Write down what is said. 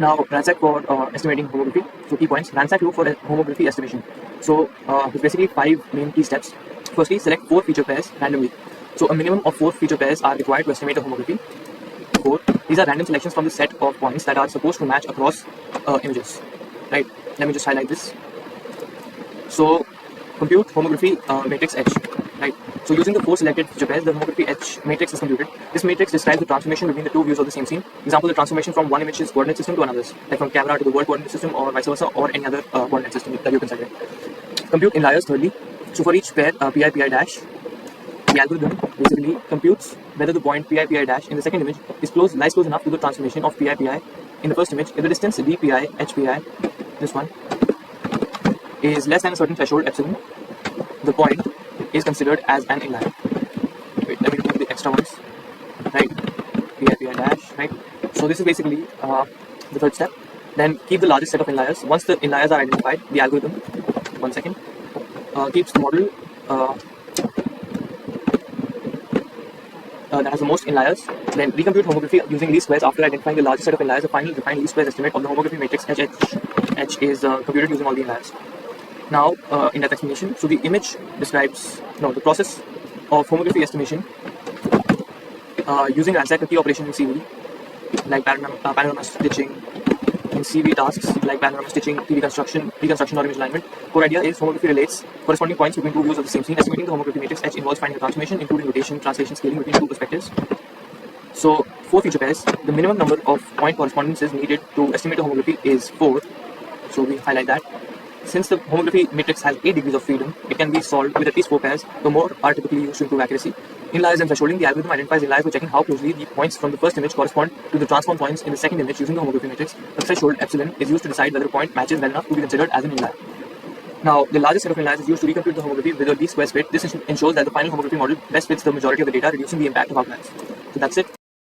Now, RANSAC for estimating homography. So, key points. RANSAC rule for homography estimation. So, there's basically 5 main key steps. Firstly, select 4 feature pairs randomly. So, a minimum of 4 feature pairs are required to estimate a homography. 4. These are random selections from the set of points that are supposed to match across images. Right? Let me just highlight this. So, compute homography matrix H. Right? So, using the 4 selected feature pairs, the homography H matrix is computed. This matrix describes the transformation between the 2 views of the same scene. Example, the transformation from one image's coordinate system to another's, like from camera to the world coordinate system or vice versa, or any other coordinate system that you consider. Compute inliers thirdly. So, for each pair pi dash, the algorithm basically computes whether the point pi dash in the second image lies close enough to the transformation of pi in the first image if the distance dpi hpi, this one, is less than a certain threshold epsilon. The point is considered as an inlier. Wait, let me remove the extra ones. Right, pi dash. Right. So this is basically the third step. Then keep the largest set of inliers. Once the inliers are identified, the algorithm, one second, keeps the model that has the most inliers. Then recompute homography using least squares after identifying the largest set of inliers. The final defined least squares estimate of the homography matrix H is computed using all the inliers. Now, in that explanation, so the image describes the process of homography estimation using RANSAC key operation in CV, like panorama stitching, in CV tasks like panorama stitching, reconstruction or image alignment. Core idea is homography relates corresponding points between 2 views of the same scene. Estimating the homography matrix H involves finding the transformation, including rotation, translation, scaling between 2 perspectives. So, 4 feature pairs. The minimum number of point correspondences needed to estimate a homography is 4. So, we highlight that. Since the homography matrix has 8 degrees of freedom, it can be solved with at least 4 pairs. The more are typically used to improve accuracy. Inliers and thresholding. The algorithm identifies inliers by checking how closely the points from the first image correspond to the transform points in the second image using the homography matrix. The threshold epsilon is used to decide whether a point matches well enough to be considered as an inlier. Now, the largest set of inliers is used to recompute the homography with a least squares fit. This ensures that the final homography model best fits the majority of the data, reducing the impact of outliers. So that's it.